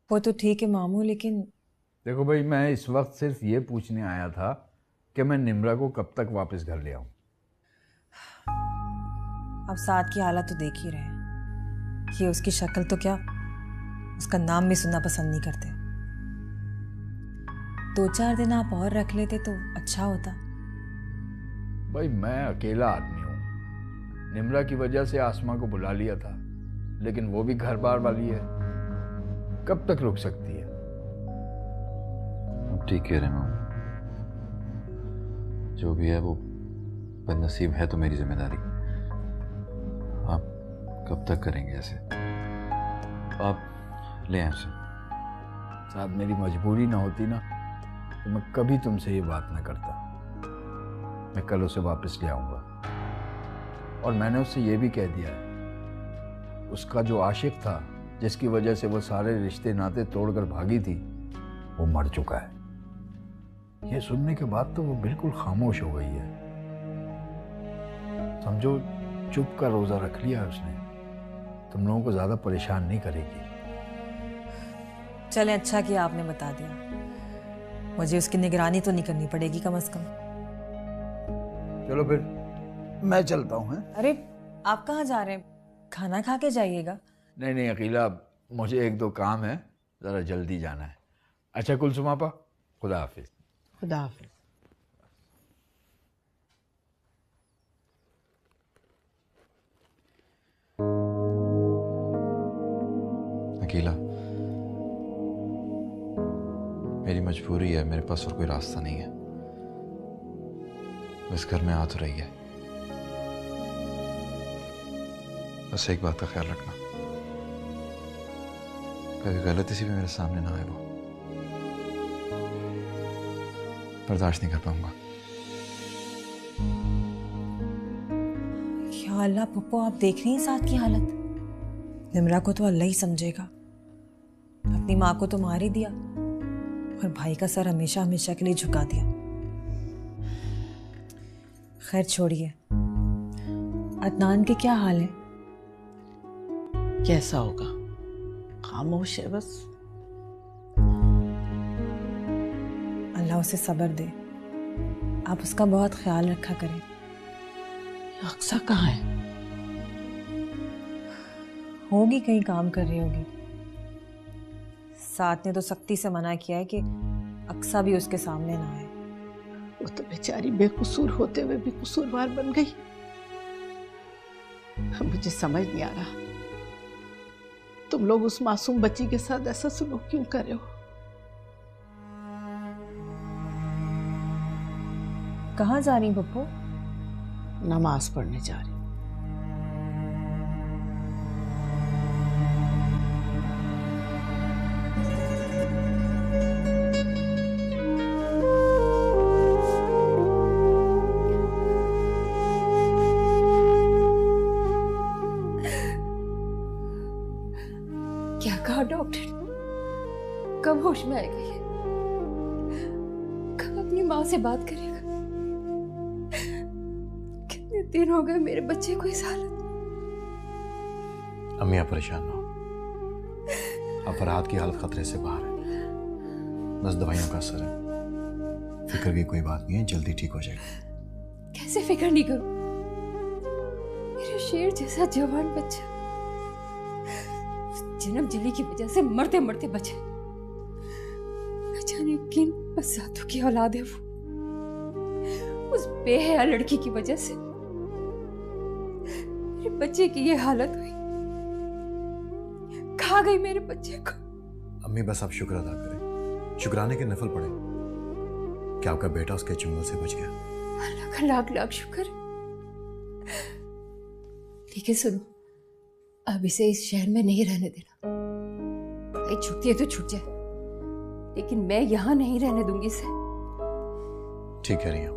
वो तो ठीक है मामू, लेकिन देखो भाई, मैं इस वक्त सिर्फ ये पूछने आया था कि मैं निम्रा को कब तक वापस घर ले आऊं। अब साथ की हालत तो देख ही रहे हैं। ये उसकी शक्ल तो क्या, उसका नाम भी सुनना पसंद नहीं करते। 2-4 दिन आप और रख लेते तो अच्छा होता। भाई मैं अकेला आदमी हूँ। निम्रा की वजह से आसमा को बुला लिया था, लेकिन वो भी घर बार वाली है, कब तक रुक सकती है। ठीक कह रहे मामू, जो भी है वो बदनसीब है तो मेरी जिम्मेदारी। आप कब तक करेंगे ऐसे? आप ले आए उसे। साथ मेरी मजबूरी ना होती ना तो मैं कभी तुमसे ये बात ना करता। मैं कल उसे वापस ले आऊंगा। और मैंने उससे ये भी कह दिया है, उसका जो आशिक था, जिसकी वजह से वो सारे रिश्ते नाते तोड़कर भागी थी, वो मर चुका है। ये सुनने के बाद तो वो बिल्कुल खामोश हो गई है। समझो चुप का रोजा रख लिया है उसने। तुम लोगों को ज्यादा परेशान नहीं करेगी। चलें, अच्छा किया आपने बता दिया। मुझे उसकी निगरानी तो नहीं करनी पड़ेगी कम से कम। चलो फिर मैं चलता हूँ। अरे आप कहाँ जा रहे हैं? खाना खा के जाइएगा। नहीं नहीं अकीला, मुझे 1-2 काम है, ज़रा जल्दी जाना है। अच्छा कुलसुम आपा, खुदा हाफिज। खुदा हाफिज। अकेला मेरी मजबूरी है, मेरे पास और कोई रास्ता नहीं है। इस घर में आ तो रही है, बस एक बात का ख्याल रखना, कभी गलती से भी मेरे सामने ना आए। वो बर्दाश्त नहीं कर पाऊंगा। या अल्लाह पप्पू, आप देख रही हैं साथ की हालत। निम्रा को तो अल्लाह ही समझेगा। अपनी माँ को तो मार ही दिया और भाई का सर हमेशा हमेशा के लिए झुका दिया। खैर छोड़िए, अदनान के क्या हाल है? कैसा होगा, खामोश है बस। अल्लाह उसे सब्र दे। आप उसका बहुत ख्याल रखा करें। अक्सा कहाँ है? होगी, कहीं काम कर रही होगी। साथ ने तो सख्ती से मना किया है कि अक्सा भी उसके सामने ना आए। वो तो बेचारी बेकसूर होते हुए भी कसूरवार बन गई। मुझे समझ नहीं आ रहा, तुम लोग उस मासूम बच्ची के साथ ऐसा सलूक क्यों कर रहे हो? कहाँ जा रही पप्पू? नमाज पढ़ने जा रही। क्या कहा डॉक्टर? कब होश में आएगा ये? कब अपनी माँ से बात करेगा? कितने दिन हो गए मेरे बच्चे को इस हालत। अम्मी आप परेशान ना हो, अब फरहाद की हालत खतरे से बाहर है, बस दवाइयों का असर है। फिक्र की कोई बात नहीं है, जल्दी ठीक हो जाएगी। कैसे फिक्र नहीं करूं? मेरे शेर जैसा जवान बच्चा जन्म जली की वजह से मरते मरते बचे। न जाने किन बसातों की औलाद है वो। उस बेहया लड़की की वजह से मेरे बच्चे की ये हालत हुई। खा गई मेरे बच्चे को। अम्मी बस आप शुक्र अदा करें, शुक्राने के नफल पड़े कि आपका बेटा उसके चुंगल से बच गया। अल्लाह का लाख लाख शुक्र। लेकिन सुनो, अब इसे इस शहर में नहीं रहने देना। भाई छुट्टी है तो छूट जाए, लेकिन मैं यहां नहीं रहने दूंगी इसे। ठीक कह रही हैं आप।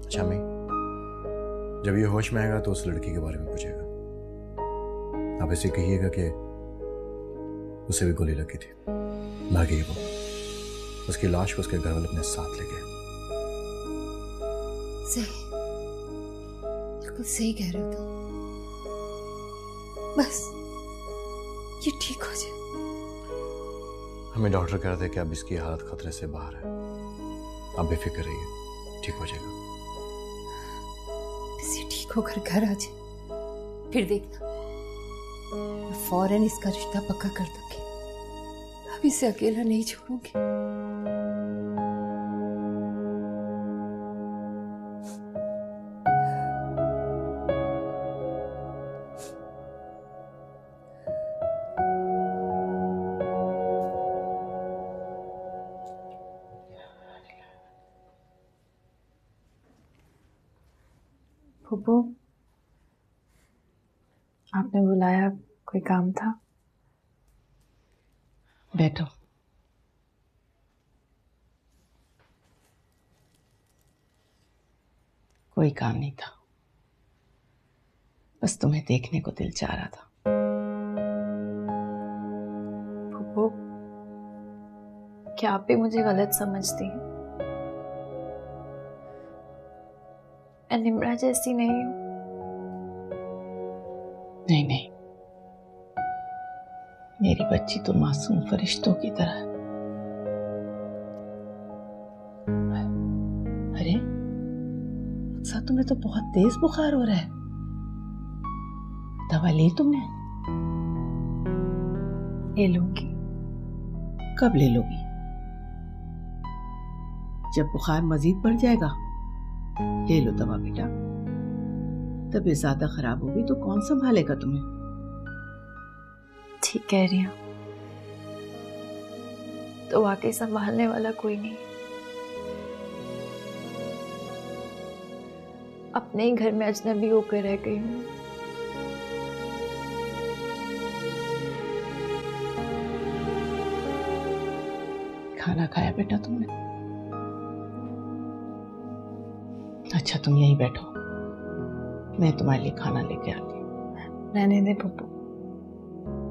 अच्छा अम्मी, जब ये होश में आएगा तो उस लड़की के बारे में पूछेगा। आप ऐसे कहिएगा कि उसे भी गोली लगी थी, भागी वो, उसकी लाश को उसके घर वाले अपने साथ ले गए। सही, बिल्कुल सही कह रहे हो तुम। बस ये ठीक हो जाए। हमें डॉक्टर कह रहे थे कि अब इसकी हालत खतरे से बाहर है। आप बेफिक्र रहिए, ठीक हो जाएगा। इसे ठीक होकर घर आ जाए, फिर देखना मैं फौरन इसका रिश्ता पक्का कर दूंगी। अब इसे अकेला नहीं छोड़ूंगी। फूफू, आपने बुलाया, कोई काम था? बैठो। कोई काम नहीं था, बस तुम्हें देखने को दिल चाह रहा था। फूफू, क्या आप भी मुझे गलत समझती हैं? मैं निम्रा जैसी नहीं हूँ। नहीं नहीं, मेरी बच्ची तो मासूम फरिश्तों की तरह है। अरे अक्सर, तुम्हें तो बहुत तेज बुखार हो रहा है। दवा ली तुमने? ले लूंगी। कब ले लोगी? जब बुखार मजीद बढ़ जाएगा ले लो दवा बेटा। तबीयत ज्यादा खराब होगी तो कौन संभालेगा तुम्हें? ठीक कह रही हूँ, तो वाकई संभालने वाला कोई नहीं। अपने ही घर में अजनबी होकर रह गई हूँ। खाना खाया बेटा तुमने? अच्छा तुम यहीं बैठो, मैं तुम्हारे लिए खाना लेके आती हूँ। रहने दे पप्पू,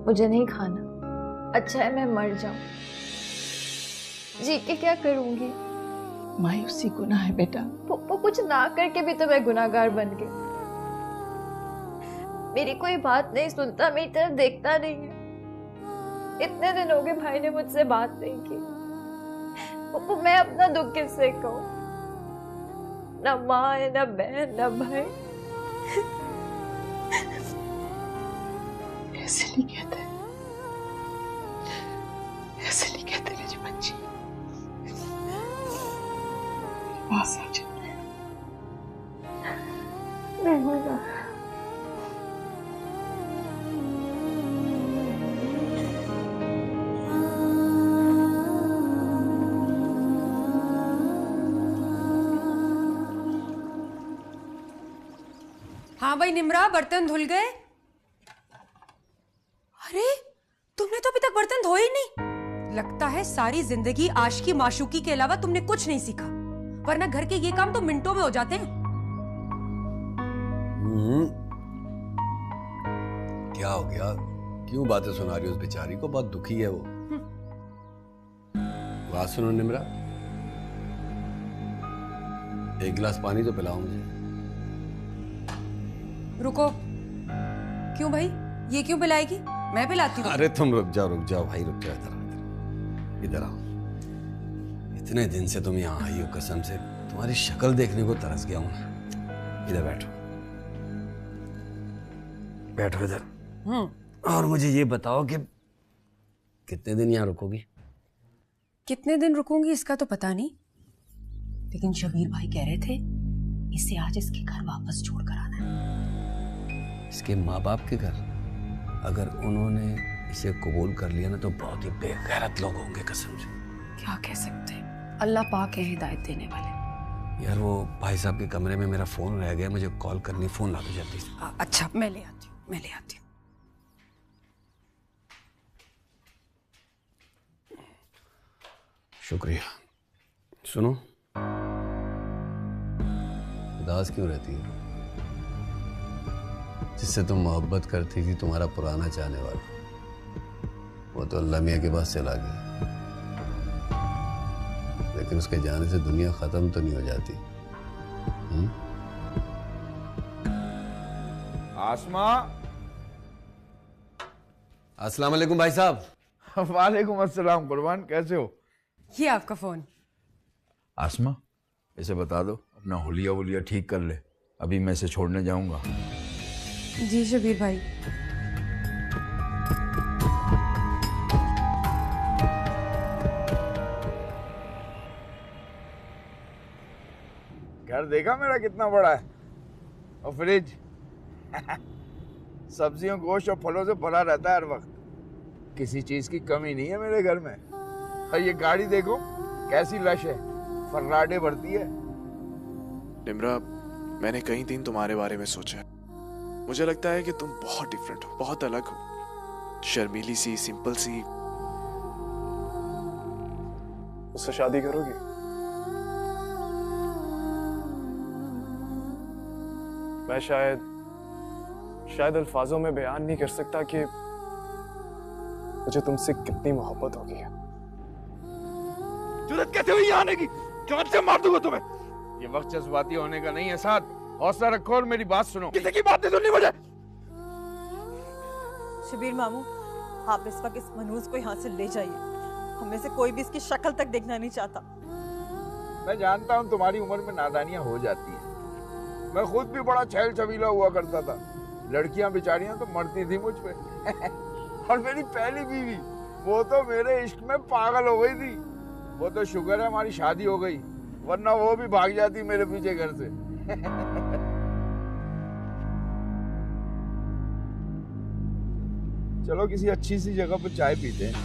मुझे नहीं खाना। अच्छा है मैं मर जाऊं, जी के क्या करूंगी? मायूसी गुनाह है बेटा। पप्पू कुछ ना करके भी तो मैं गुनाहगार बन गई। मेरी कोई बात नहीं सुनता, मेरी तरफ देखता नहीं है। इतने दिन हो गए भाई ने मुझसे बात नहीं की। पप्पू मैं अपना दुख किससे कहूँ? ना माँ है, ना बहन, ना भाई। ऐसे नहीं कहते, ऐसे नहीं कहते मेरी बच्ची। पास आ जा। हाँ भाई निम्रा, बर्तन धुल गए? अरे तुमने तो अभी तक बर्तन धोए ही नहीं। लगता है सारी जिंदगी आशिकी माशूकी के अलावा तुमने कुछ नहीं सीखा, वरना घर के ये काम तो मिनटों में हो जाते हैं। क्या हो गया? क्यों बातें सुना रही हो उस बेचारी को? बहुत दुखी है वो। बात सुनो निम्रा, एक गिलास पानी तो पिलाओ मुझे। रुको, क्यों भाई? ये क्यों पिलाएगी? मैं पिलाती हूँ। अरे तुम रुक जाओ भाई, रुक जाओ। इधर आओ। इतने दिन से तुम यहाँ आई हो, कसम से तुम्हारी शक्ल देखने को तरस गया हूँ। इधर बैठो, बैठो इधर। और मुझे ये बताओ कि कितने दिन यहाँ रुकोगी? कितने दिन रुकूंगी इसका तो पता नहीं, लेकिन शबीर भाई कह रहे थे इसे आज इसके घर वापस छोड़ कर आना है। इसके माँ बाप के घर? अगर उन्होंने इसे कबूल कर लिया ना तो बहुत ही बेगैरत लोग होंगे, कसम से। क्या कह सकते हैं, अल्लाह पाक है हिदायत देने वाले। यार वो भाई साहब के कमरे में मेरा फोन रह गया, मुझे कॉल करनी, फोन ला दो जल्दी से। अच्छा मैं ले आती हूँ, मैं ले आती हूँ। शुक्रिया। सुनो, उदास क्यों रहती है? जिससे तुम मोहब्बत करती थी, तुम्हारा पुराना चाहने वाला, वो तो अल्लाह मियां के पास चला गया। लेकिन उसके जाने से दुनिया खत्म तो नहीं हो जाती। आसमा। अस्सलाम वालेकुम भाई साहब। वालेकुम अस्सलाम कुर्बान, कैसे हो? ये आपका फोन। आसमा, इसे बता दो अपना हुलिया वुलिया ठीक कर ले, अभी मैं इसे छोड़ने जाऊंगा। जी शबीर भाई। घर देखा मेरा कितना बड़ा है, और फ्रिज सब्जियों गोश्त और फलों से भरा रहता है हर वक्त, किसी चीज की कमी नहीं है मेरे घर में। और ये गाड़ी देखो कैसी लश है, फर्राटे भरती है। निम्रा, मैंने कई दिन तुम्हारे बारे में सोचा। मुझे लगता है कि तुम बहुत डिफरेंट हो, बहुत अलग हो, शर्मीली सी, सिंपल सी। उससे शादी करोगी? मैं शायद अल्फाजों में बयान नहीं कर सकता कि मुझे तुमसे कितनी मोहब्बत होगी। जुर्रत कैसे हुई आने की? जान से मार दूंगा तुम्हें। ये वक्त जज्बाती होने का नहीं है साथ, हौसला रखो और मेरी बात सुनो। किसी की बात नहीं सुननी मुझे। शबीर मामू, आप इस वक्त इस मनूज को यहाँ से ले जाइए, हमें से कोई भी इसकी शक्ल तक देखना नहीं चाहता। मैं जानता हूँ तुम्हारी उम्र में नादानियां हो जाती हैं, मैं खुद भी बड़ा छैल छबीला हुआ करता था, लड़कियां बेचारियां तो मरती थी मुझ पे और मेरी पहली बीवी, वो तो मेरे इश्क में पागल हो गई थी। वो तो शुक्र है हमारी शादी हो गई, वरना वो भी भाग जाती मेरे पीछे घर से चलो किसी अच्छी सी जगह पर चाय पीते हैं।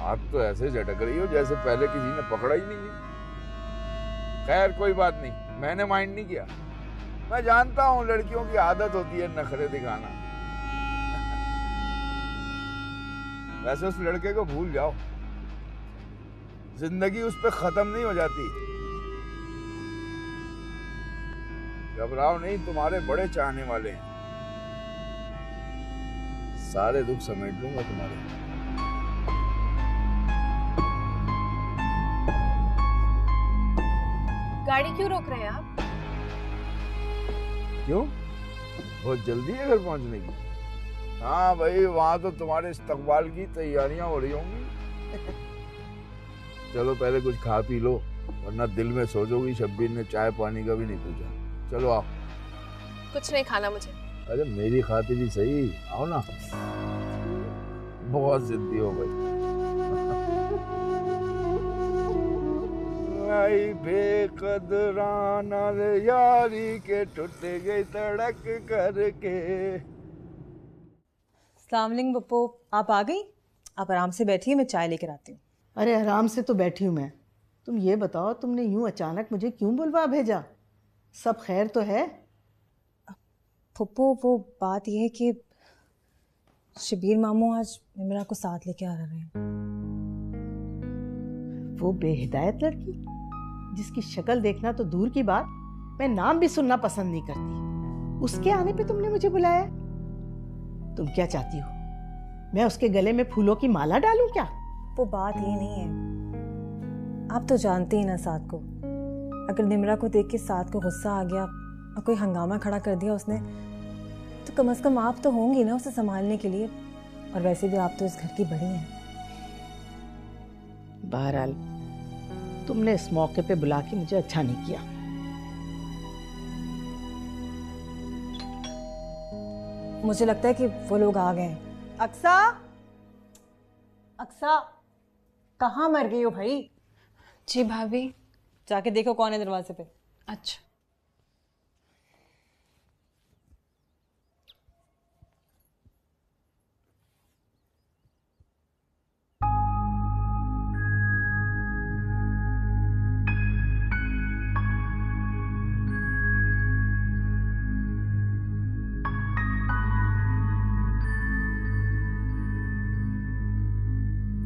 आप तो ऐसे झटक रही हो जैसे पहले किसी ने पकड़ा ही नहीं है। खैर कोई बात नहीं, मैंने माइंड नहीं किया। मैं जानता हूँ लड़कियों की आदत होती है नखरे दिखाना। वैसे उस लड़के को भूल जाओ, जिंदगी उस पर खत्म नहीं हो जाती। घबराओ नहीं, तुम्हारे बड़े चाहने वाले हैं, सारे दुख समेट लूंगा तुम्हारे। गाड़ी क्यों रोक रहे हैं आप? क्यों? बहुत जल्दी है घर पहुंचने की? हाँ भाई, वहां तो तुम्हारे इस्तकबाल की तैयारियां हो रही होंगी चलो पहले कुछ खा पी लो, वरना दिल में सोचोगी शब्बीर ने चाय पानी का भी नहीं पूछा। चलो आओ। कुछ नहीं खाना मुझे। अरे मेरी खातिर ही सही, आओ ना। बहुत जिद्दी हो भाई। आई बेकदराना यारी के टूट गई तड़क करके। अस्सलाम वालेकुम पप्पू, आप आ गई? आप आराम से बैठिए, मैं चाय लेकर आती हूँ। अरे आराम से तो बैठी हूँ मैं। तुम ये बताओ, तुमने यूं अचानक मुझे क्यों बुलवा भेजा? सब खैर तो है? पप्पू वो बात यह है कि शबीर मामू आज निम्रा को साथ लेके आ रहे हैं। वो बेहिदायत लड़की जिसकी शक्ल देखना तो दूर की बात, मैं नाम भी सुनना पसंद नहीं करती, उसके आने पे तुमने मुझे बुलाया? तुम क्या चाहती हो, मैं उसके गले में फूलों की माला डालूं क्या? वो बात ये नहीं है, आप तो जानते ही ना साथ को। अगर निम्रा को देख के साथ को गुस्सा आ गया और कोई हंगामा खड़ा कर दिया उसने, तो कम से कम आप तो होंगी ना उसे संभालने के लिए। और वैसे भी आप तो इस घर की बड़ी हैं। बहरहाल तुमने इस मौके पे बुला के मुझे अच्छा नहीं किया। मुझे लगता है कि वो लोग आ गए हैं। अक्सा, अक्सा, कहाँ मर गई हो भाई? जी भाभी। जाके देखो कौन है दरवाजे पे। अच्छा।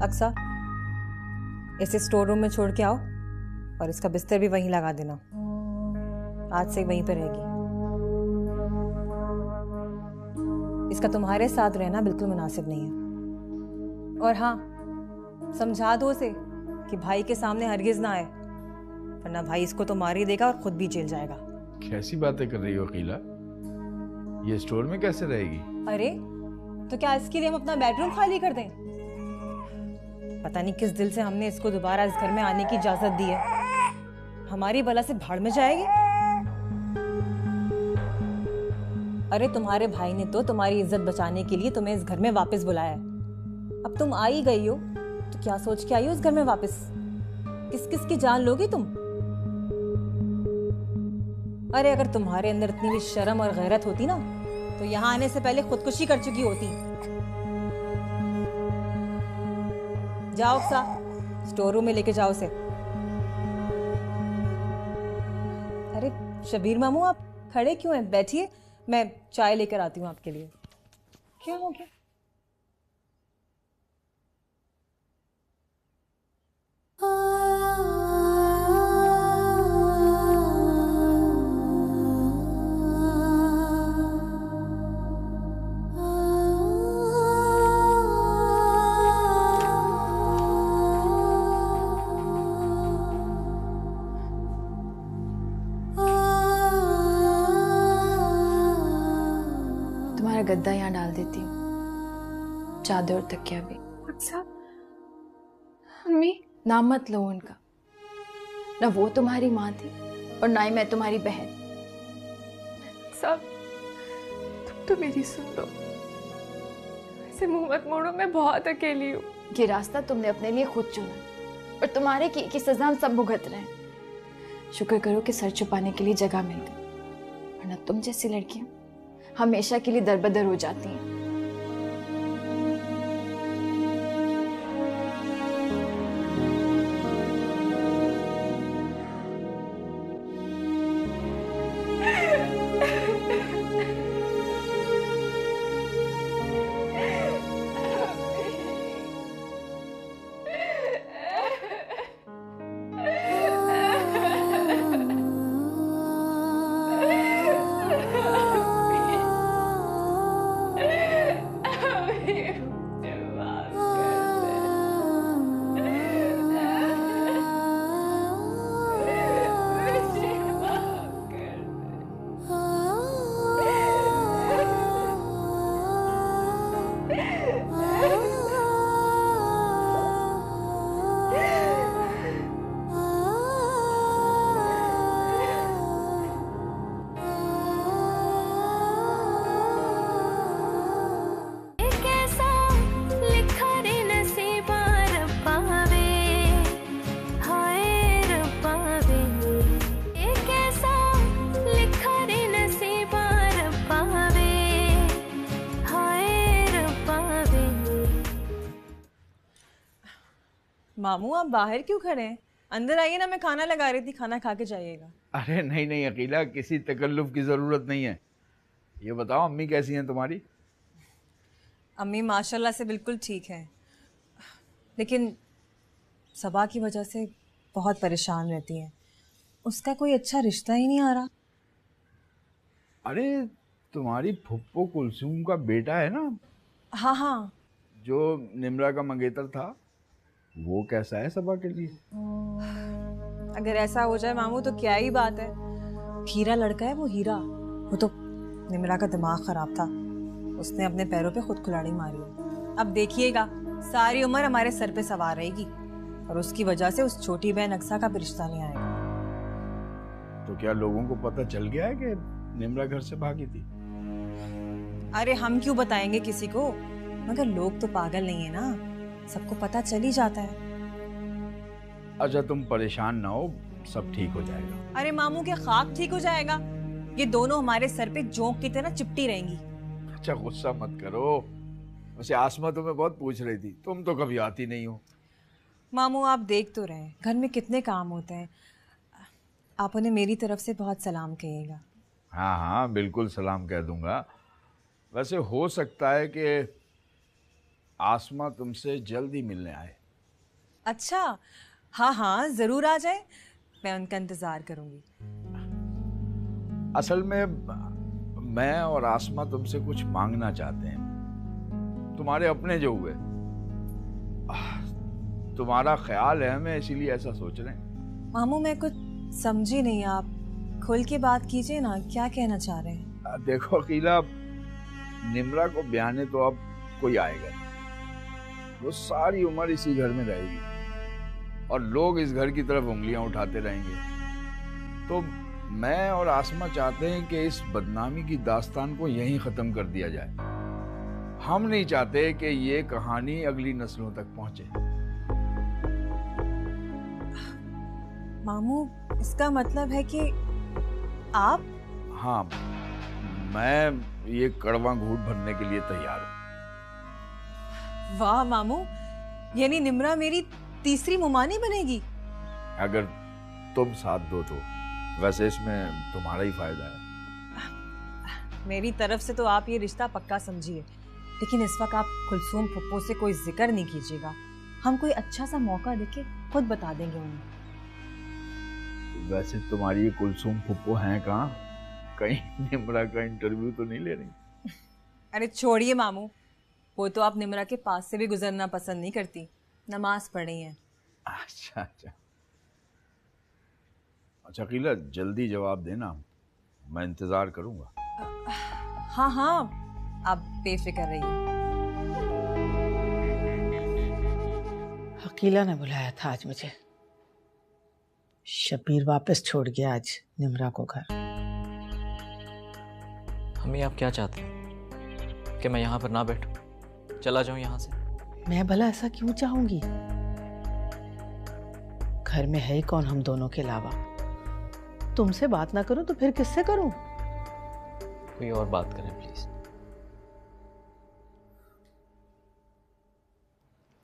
अक्सा, इसे स्टोर रूम में छोड़ के आओ और इसका बिस्तर भी वहीं लगा देना। आज से वहीं पर रहेगी। इसका तुम्हारे साथ रहना बिल्कुल मुनासिब नहीं है। और हाँ, समझा दो उसे कि भाई के सामने हरगिज ना आए, वरना भाई इसको तो मार ही देगा और खुद भी जेल जाएगा। कैसी बातें कर रही हो अकीला? ये स्टोर में कैसे रहेगी? अरे तो क्या इसके लिए हम अपना बेडरूम खाली कर दें? पता नहीं किस दिल से हमने इसको दोबारा इस घर में आने की इजाजत दी है। हमारी बला से भाड़ में जाएगी। अरे तुम्हारे भाई ने तो तुम्हारी इज्जत बचाने के लिए तुम्हें इस घर में वापस बुलाया है। अब तुम आ ही गई हो तो क्या सोच के आई हो इस घर में वापस? किस किस की जान लोगी तुम? अरे अगर तुम्हारे अंदर इतनी भी शर्म और गैरत होती ना तो यहाँ आने से पहले खुदकुशी कर चुकी होती। जाओ सा स्टोर रूम में लेके जाओ उसे। अरे शबीर मामू आप खड़े क्यों हैं? बैठिए, मैं चाय लेकर आती हूँ आपके लिए। क्या हो गया? गद्दा यहाँ डाल देती हूँ, चादर और तकिया भी। अच्छा अम्मी नाम मत लो उनका, ना वो तुम्हारी माँ थी और ना ही मैं तुम्हारी बहन। सब तुम तो मेरी सुन लो, ऐसे मुंह मत मोड़ो, मैं बहुत अकेली हूँ। ये रास्ता तुमने अपने लिए खुद चुना और तुम्हारे की सजा हम सब भुगत रहे हैं। शुक्र करो कि सर छुपाने के लिए जगह मिल गई, वरना तुम जैसी लड़कियां हमेशा के लिए दरबदर हो जाती हैं। मामू आप बाहर क्यों खड़े हैं? अंदर आइए ना, मैं खाना लगा रही थी, खाना खा के जाइएगा। अरे नहीं नहीं अकीला, किसी तकल्लुफ की ज़रूरत नहीं है। ये बताओ अम्मी कैसी हैं तुम्हारी? अम्मी माशाल्लाह से बिल्कुल ठीक है, लेकिन सबा की वजह से बहुत परेशान रहती है। उसका कोई अच्छा रिश्ता ही नहीं आ रहा। अरे तुम्हारी फुप्पो कुलसूम का बेटा है ना? हाँ हाँ, जो निम्रा का मंगेतर था, वो कैसा है सबा के लिए? अगर ऐसा हो जाए मामू तो क्या ही बात है। हीरा लड़का है वो, हीरा। वो तो निम्रा का दिमाग खराब था, उसने अपने पैरों पे खुद कुल्हाड़ी मारी। अब देखिएगा सारी उम्र हमारे सर पे सवार रहेगी और उसकी वजह से उस छोटी बहन अक्सा का भी रिश्ता नहीं आएगा। तो क्या लोगों को पता चल गया है कि निम्रा घर से भागी थी? अरे हम क्यों बताएंगे किसी को, मगर लोग तो पागल नहीं है ना, सबको पता चल ही जाता है। अच्छा तुम परेशान ना हो, सब ठीक हो जाएगा। अरे मामू के खाक ठीक हो जाएगा, ये दोनों हमारे सर पे जोंक की तरह चिपटी रहेंगी। अच्छा गुस्सा मत करो, वैसे आसमा तुम्हें बहुत पूछ रही थी, तुम तो कभी आती नहीं हो। मामू आप देख तो रहे हैं घर में कितने काम होते हैं, आप उन्हें मेरी तरफ से बहुत सलाम कहिएगा। हाँ हाँ बिल्कुल सलाम कह दूंगा। वैसे हो सकता है कि आसमा तुमसे जल्द ही मिलने आए। अच्छा हाँ हाँ ज़रूर आ जाए, मैं उनका इंतज़ार करूँगी। असल में मैं और आसमा तुमसे कुछ मांगना चाहते हैं, तुम्हारे अपने जो हुए। तुम्हारा ख्याल है हमें, इसीलिए ऐसा सोच रहे हैं। मामू मैं कुछ समझी नहीं, आप खुल के बात कीजिए ना, क्या कहना चाह रहे हैं? देखो अकीला, निम्रा को ब्याने तो अब कोई आएगा नहीं, वो सारी उम्र इसी घर में रहेगी और लोग इस घर की तरफ उंगलियां उठाते रहेंगे। तो मैं और आसमा चाहते हैं कि इस बदनामी की दास्तान को यहीं खत्म कर दिया जाए। हम नहीं चाहते कि ये कहानी अगली नस्लों तक पहुंचे। मामू, इसका मतलब है कि आप? हाँ, मैं ये कड़वा घूंट भरने के लिए तैयार हूँ। वाह मामू, यानी निम्रा मेरी तीसरी मुमानी बनेगी। अगर तुम साथ दो तो। वैसे इसमें तुम्हारा ही फायदा है। मेरी तरफ से तो आप ये रिश्ता पक्का समझिए, लेकिन इस वक्त आप कुलसूम फुप्पो से कोई जिक्र नहीं कीजिएगा। हम कोई अच्छा सा मौका देके खुद बता देंगे उन्हें। वैसे तुम्हारी ये कुलसूम फुप्पो हैं कहाँ? कहीं निम्रा का इंटरव्यू तो नहीं ले रही? अरे छोड़िए मामू, वो तो आप निम्रा के पास से भी गुजरना पसंद नहीं करती। नमाज पढ़ रही हैं। अच्छा अच्छा अच्छा कीला, जल्दी जवाब देना, मैं इंतजार करूंगा। हाँ हाँ, आप बेफिक्र रहिए। अकीला ने बुलाया था आज मुझे। शबीर वापस छोड़ गया आज निम्रा को घर। हमें आप क्या चाहते हैं कि मैं यहाँ पर ना बैठूं, चला जाऊं यहाँ से? मैं भला ऐसा क्यों चाहूंगी? घर में है ही कौन हम दोनों के अलावा? तुमसे बात ना करूं तो फिर किससे करूं? कोई और बात करें प्लीज।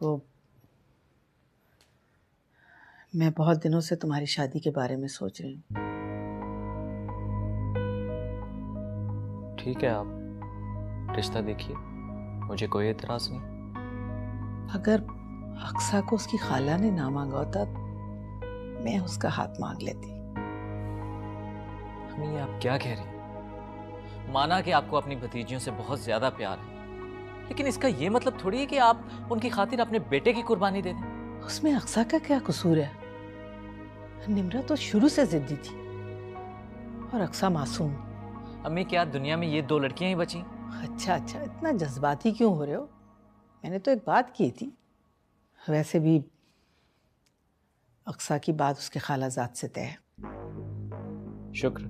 वो मैं बहुत दिनों से तुम्हारी शादी के बारे में सोच रही हूँ। ठीक है, आप रिश्ता देखिए, मुझे कोई एतराज नहीं। अगर अक्सा को उसकी खाला ने ना मांगा होता, मैं उसका हाथ मांग लेती। हमें ये आप क्या कह रही हैं? माना कि आपको अपनी भतीजियों से बहुत ज्यादा प्यार है, लेकिन इसका ये मतलब थोड़ी है कि आप उनकी खातिर अपने बेटे की कुर्बानी दे दें। उसमें अक्सा का क्या कसूर है? निम्रा तो शुरू से जिद्दी थी और अक्सा मासूम। अम्मी, क्या दुनिया में ये दो लड़कियां ही बची? अच्छा अच्छा, इतना जज्बाती क्यों हो रहे हो? मैंने तो एक बात की थी। वैसे भी अक्सा की बात उसके खालाजाद से तय है। शुक्र,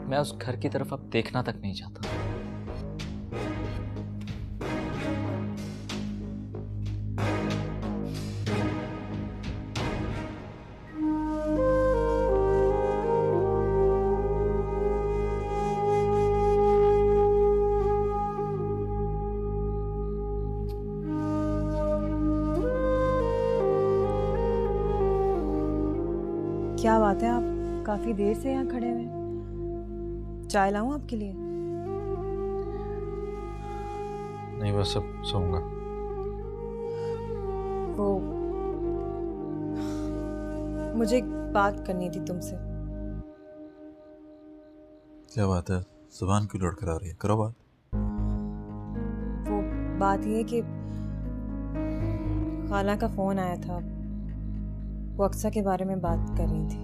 मैं उस घर की तरफ अब देखना तक नहीं चाहता। क्या बात है, आप काफी देर से यहाँ खड़े हुए? चाय लाऊं आपके लिए? नहीं, बस अब सोऊंगा। वो मुझे एक बात करनी थी तुमसे। क्या बात है? जुबान क्यों लड़खड़ा रही है? करो बात। वो बात ये कि खाला का फोन आया था, वो अक्सा के बारे में बात कर रही थी।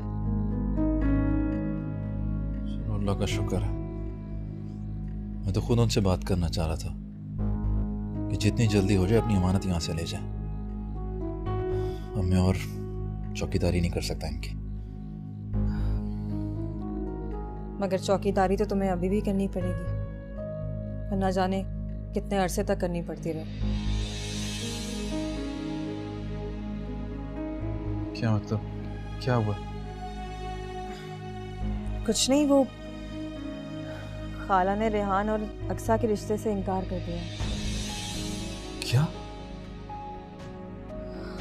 चलो, अल्लाह का शुक्र है। मैं तो खुद उनसे बात करना चाह रहा था कि जितनी जल्दी हो जाए अपनी अमानत यहाँ से ले जाए। अब मैं और चौकीदारी नहीं कर सकता इनकी। मगर चौकीदारी तो तुम्हें अभी भी करनी पड़ेगी, और न जाने कितने अरसे तक करनी पड़ती रहे। क्या मतलब? क्या हुआ? कुछ नहीं, वो खाला ने रेहान और अक्सा के रिश्ते से इनकार कर दिया। क्या?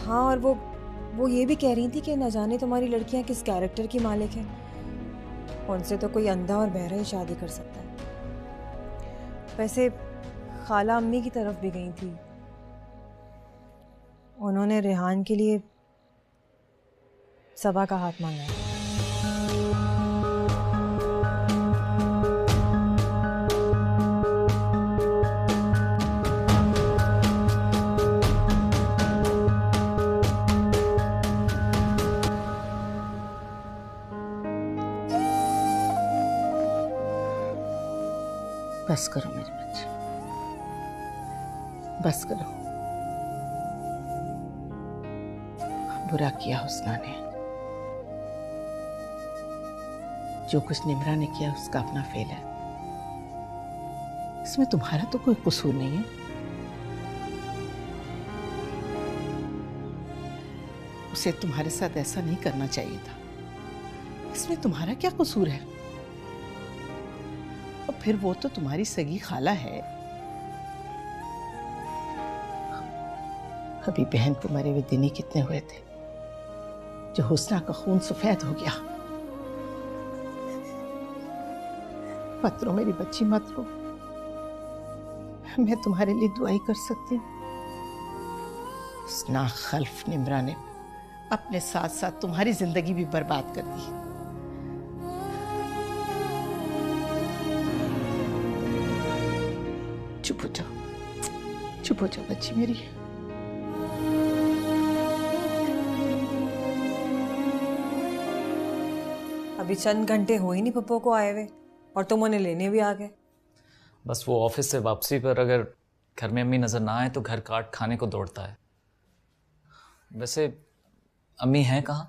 हाँ, और वो ये भी कह रही थी कि न जाने तुम्हारी लड़कियां किस कैरेक्टर की मालिक हैं। उनसे तो कोई अंधा और बहरा ही शादी कर सकता है। वैसे खाला अम्मी की तरफ भी गई थी। उन्होंने रेहान के लिए सबा का हाथ मांगा है। बस करो मेरे बच्चे, बस करो। बुरा किया हुस्ना ने। जो कुछ निम्रा ने किया उसका अपना फेल है, इसमें तुम्हारा तो कोई कसूर नहीं है। उसे तुम्हारे साथ ऐसा नहीं करना चाहिए था, इसमें तुम्हारा क्या कसूर है? और फिर वो तो तुम्हारी सगी खाला है। अभी बहन को मरे हुए दिन ही कितने हुए थे जो हुस्ना का खून सफेद हो गया। मत रो मेरी बच्ची, मत रो। मैं तुम्हारे लिए दुआई कर सकती हूँ। उस नाखल्फ निम्रा ने अपने साथ साथ तुम्हारी जिंदगी भी बर्बाद कर दी। चुप हो जाओ, चुप हो जाओ बच्ची मेरी। अभी चंद घंटे हो ही नहीं पप्पो को आए हुए और तुम उन्हें लेने भी आ गए। बस वो ऑफिस से वापसी पर अगर घर में अम्मी नजर ना आए तो घर काट खाने को दौड़ता है। वैसे अम्मी हैं कहाँ?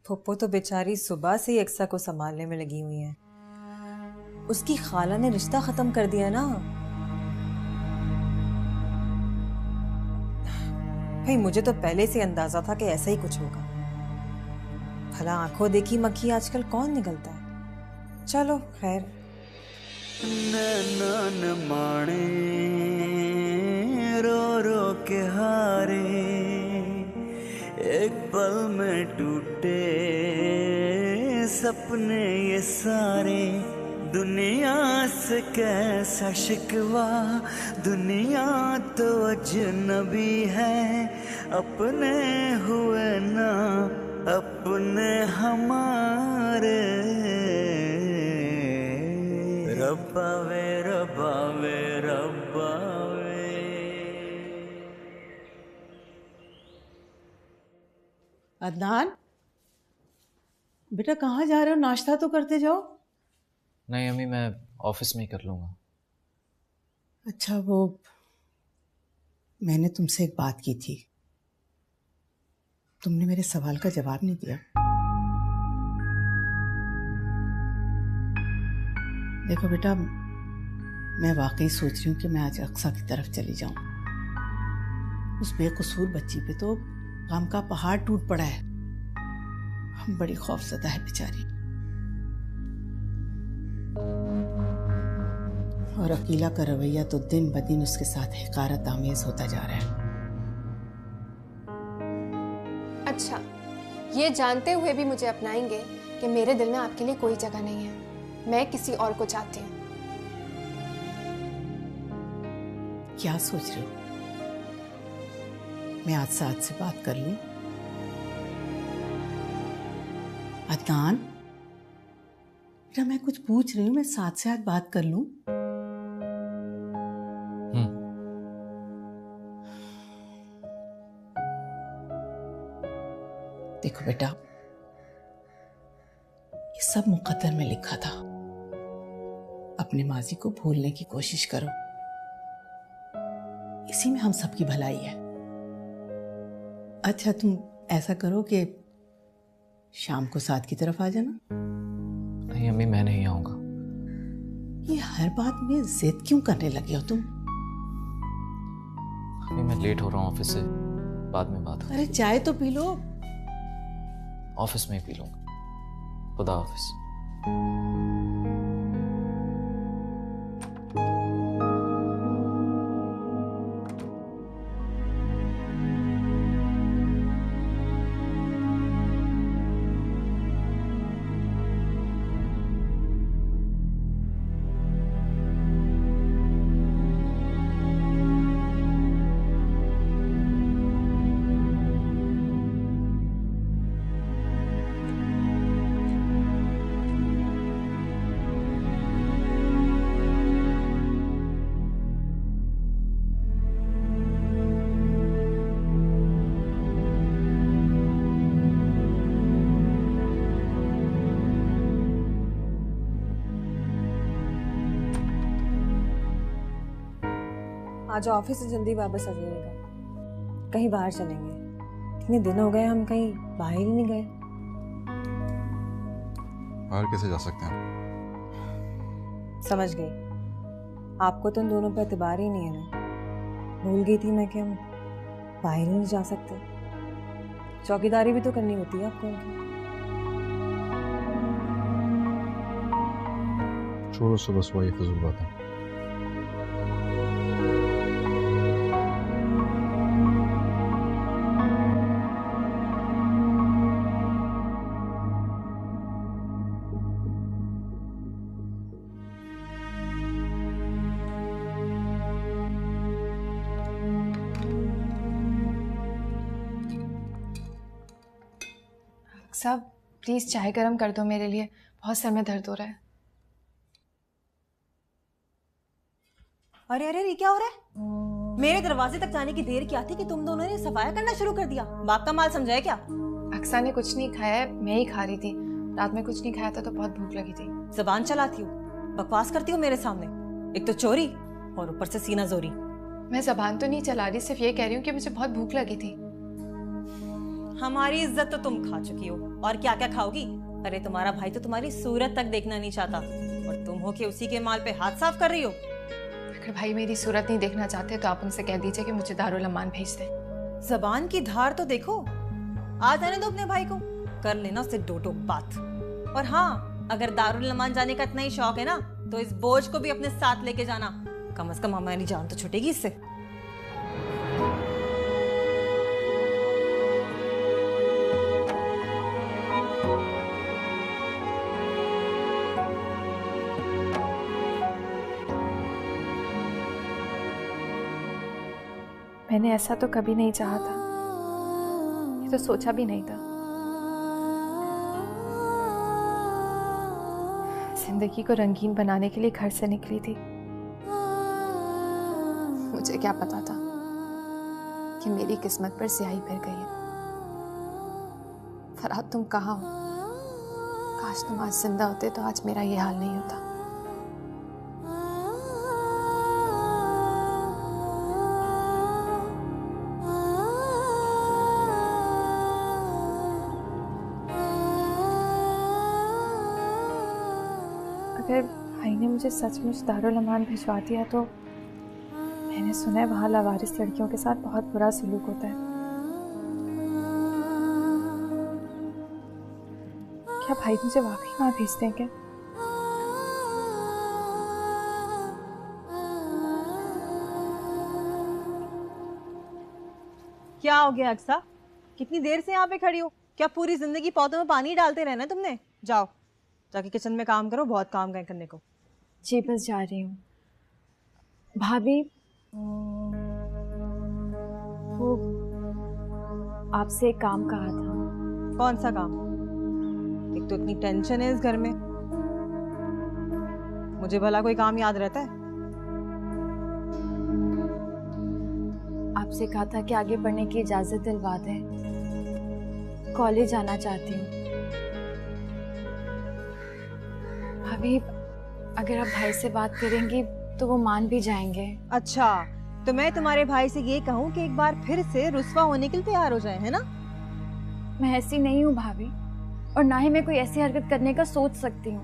पप्पो तो बेचारी सुबह से ही अक्सा को संभालने में लगी हुई हैं। उसकी खाला ने रिश्ता खत्म कर दिया ना। भाई मुझे तो पहले से अंदाजा था कि ऐसा ही कुछ होगा। भला आंखों देखी मक्खी आजकल कौन निकलता है। चलो खैर। नैन माणे रो रो के हारे, एक पल में टूटे सपने ये सारे। दुनिया से कैसा शिकवा, दुनिया तो अजनबी है। अपने हुए ना अपने हमारे, रब्बावे रब्बावे रब्बावे। अदनान बेटा कहाँ जा रहे हो? नाश्ता तो करते जाओ। नहीं अम्मी, मैं ऑफिस में ही कर लूँगा। अच्छा, वो मैंने तुमसे एक बात की थी, तुमने मेरे सवाल का जवाब नहीं दिया। देखो बेटा, मैं वाकई सोच रही हूँ कि मैं आज अक्सा की तरफ चली जाऊं। उस बेकसूर बच्ची पे तो गम का पहाड़ टूट पड़ा है। बड़ी खौफजदा है बेचारी। और अकीला का रवैया तो दिन ब दिन उसके साथ हिकारत आमेज होता जा रहा है। अच्छा, ये जानते हुए भी मुझे अपनाएंगे कि मेरे दिल में आपके लिए कोई जगह नहीं है। मैं किसी और को चाहती हूँ। क्या सोच रहे हो? मैं आज साथ से बात कर लूं? अदनान बेटा, मैं कुछ पूछ रही हूँ, मैं साथ से आज बात कर लूं? देखो बेटा, ये सब मुकद्दर में लिखा था। अपने माजी को भूलने की कोशिश करो, इसी में हम सबकी भलाई है। अच्छा, तुम ऐसा करो कि शाम को 7 की तरफ आ जाना। नहीं अम्मी, मैं नहीं आऊंगा। ये हर बात में जिद क्यों करने लगे हो तुम? अम्मी मैं लेट हो रहा हूँ ऑफिस से, बाद में बात होगी। अरे चाय तो पी लो। ऑफिस में ही पी लूंगा। खुदा हाफिज। आज ऑफिस से जल्दी वापस आ जाइएगा, कहीं बाहर चलेंगे। इतने दिन हो गए हम कहीं बाहर ही नहीं गए। बाहर कैसे जा सकते हैं? समझ गई, आपको तो उन दोनों पर एतबार ही नहीं है ना। भूल गई थी मैं कि हम बाहर ही नहीं जा सकते। चौकीदारी भी तो करनी होती है आपको उनकी। छोड़ो, सुबह सुबह ये फजूल बात है। साहब प्लीज़ चाय गरम कर दो मेरे लिए, बहुत सर में दर्द हो रहा है। अरे अरे ये क्या हो रहा है? मेरे दरवाजे तक जाने की देर क्या थी कि तुम दोनों ने सफाया करना शुरू कर दिया? बाप का माल समझा है क्या? अक्सा ने कुछ नहीं खाया है, मैं ही खा रही थी। रात में कुछ नहीं खाया था तो बहुत भूख लगी थी। जबान चलाती हो, बकवास करती हो मेरे सामने। एक तो चोरी और ऊपर से सीना जोरी। मैं जबान तो नहीं चला रही, सिर्फ ये कह रही हूँ कि मुझे बहुत भूख लगी थी। हमारी इज्जत तो तुम खा चुकी हो, और क्या क्या खाओगी? अरे तुम्हारा भाई तो तुम्हारी सूरत तक देखना नहीं चाहता, और तुम हो कि उसी के माल पे हाथ साफ कर रही हो। अगर भाई मेरी सूरत नहीं देखना चाहते तो आप उनसे कह दीजिए कि मुझे दारुल अमान भेज दें। जबान की धार तो देखो, आ जाने दो अपने भाई को, कर लेना उससे दो टोक बात। और हाँ, अगर दारुल अमान जाने का इतना ही शौक है ना, तो इस बोझ को भी अपने साथ लेके जाना। कम से कम हमारी जान तो छूटेगी इससे। मैंने ऐसा तो कभी नहीं चाहा था, ये तो सोचा भी नहीं था। जिंदगी को रंगीन बनाने के लिए घर से निकली थी। मुझे क्या पता था कि मेरी किस्मत पर स्याही फिर गई है। फराद तुम कहाँ हो? काश तुम आज जिंदा होते तो आज मेरा ये हाल नहीं होता। अगर भाई ने मुझे सचमुच दारुल अमान भिजवा दिया तो मैंने सुना है वहाँ लावारिस लड़कियों के साथ बहुत बुरा सलूक होता है। क्या भाई मुझे वाकई वहाँ भेज दें क्या? क्या हो गया अक्सा? कितनी देर से यहाँ पे खड़ी हो? क्या पूरी जिंदगी पौधों में पानी डालते रहना है तुमने? जाओ जाके किचन में काम करो, बहुत काम है करने को। जी बस जा रही हूँ। भाभी, वो आपसे एक काम कहा था। कौन सा काम? एक तो इतनी टेंशन है इस घर में, मुझे भला कोई काम याद रहता है? आपसे कहा था कि आगे बढ़ने की इजाजत दिलवा दें, कॉलेज जाना चाहती हूँ। भाभी, अगर आप भाई से बात करेंगी तो वो मान भी जाएंगे। अच्छा, तो मैं तुम्हारे भाई से ये कहूँ कि एक बार फिर से रुस्वा होने के लिए तैयार हो जाए, है ना? मैं ऐसी नहीं हूँ भाभी, और ना ही मैं कोई ऐसी हरकत करने का सोच सकती हूँ।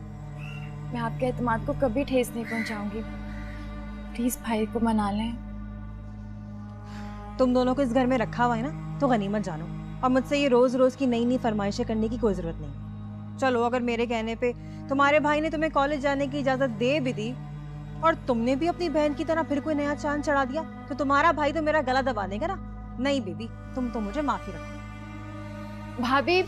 मैं आपके एतमाद को कभी ठेस नहीं पहुँचाऊंगी। प्लीज भाई को मना लें। तुम दोनों को इस घर में रखा हुआ है ना, तो गनीमत जानो, और मुझसे ये रोज रोज की नई नई फरमाइशें करने की कोई जरूरत नहीं। चलो, अगर मेरे कहने पे तुम्हारे भाई ने तुम्हें कॉलेज जाने की इजाजत दे भी दी, और तुमने भी अपनी बहन की तरह फिर कोई नया चांद चढ़ा दिया, तो तुम्हारा भाई तो मेरा गला दबा देगा ना? नहीं बेबी, तुम तो मुझे माफी रखो। भाभी,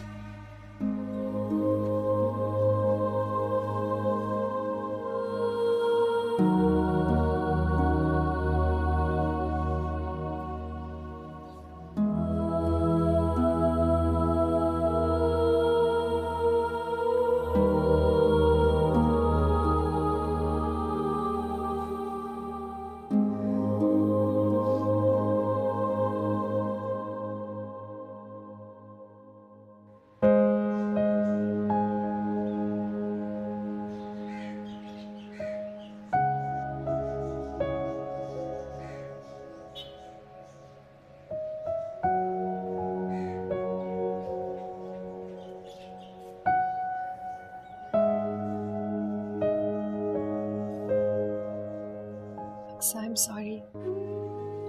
हफ्सा, आई एम सॉरी।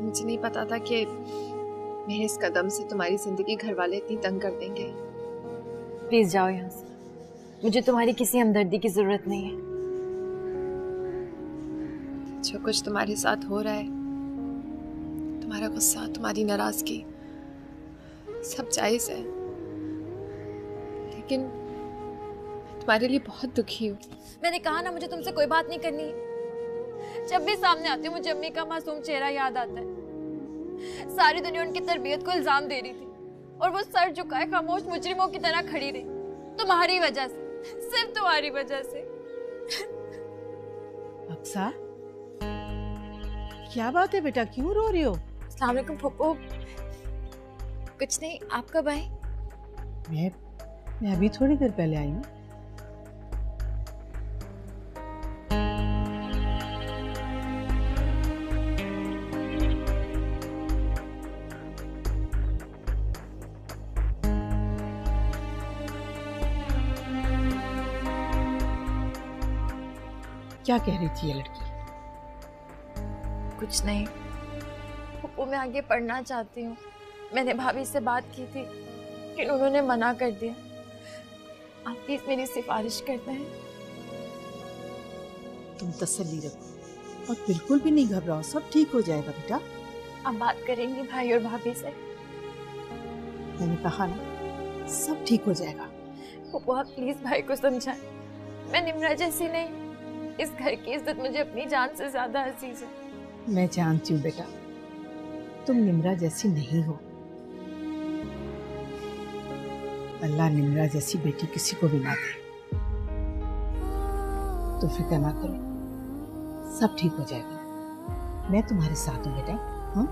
मुझे नहीं पता था कि मेरे इस कदम से तुम्हारी जिंदगी घर वाले इतनी तंग कर देंगे। प्लीज जाओ यहाँ से, मुझे तुम्हारी किसी हमदर्दी की जरूरत नहीं है। जो कुछ तुम्हारे साथ हो रहा है, तुम्हारा गुस्सा, तुम्हारी नाराजगी, सब जायज है, लेकिन तुम्हारे लिए बहुत दुखी हूँ। मैंने कहा ना, मुझे तुमसे कोई बात नहीं करनी है। जब भी सामने आती हूँ मुझे अम्मी का मासूम चेहरा याद आता है। सारी दुनिया उनकी तरबियत को इल्जाम दे रही थी और वो सर झुकाए खामोश मुजरिमों की तरह खड़ी रही, तुम्हारी वजह से, सिर्फ तुम्हारी वजह से। अक्सा, क्या बात है बेटा, क्यों रो रही हो? अस्सलाम वालेकुम फूफो। कुछ नहीं, आप कब आए? मैं अभी थोड़ी देर पहले आई हूँ। क्या कह रही थी ये लड़की? कुछ नहीं फूफो, मैं आगे पढ़ना चाहती हूँ। मैंने भाभी से बात की थी लेकिन उन्होंने मना कर दिया। आप प्लीज मेरी सिफारिश करते हैं। तुम तसल्ली रखो और बिल्कुल भी नहीं घबराओ, सब ठीक हो जाएगा बेटा। आप बात करेंगी भाई और भाभी से? मैंने कहा ना, सब ठीक हो जाएगा। फूफो आप प्लीज भाई को समझाएं, मैं निम्रा जैसी नहीं, इस घर की इज्जत मुझे अपनी जान से ज्यादा अजीज है। मैं जानती हूँ बेटा, तुम निम्रा जैसी नहीं हो। अल्लाह निम्रा जैसी बेटी किसी को भी ना दे। तो फिक्र ना करो, सब ठीक हो जाएगा। मैं तुम्हारे साथ हूँ बेटा। हाँ?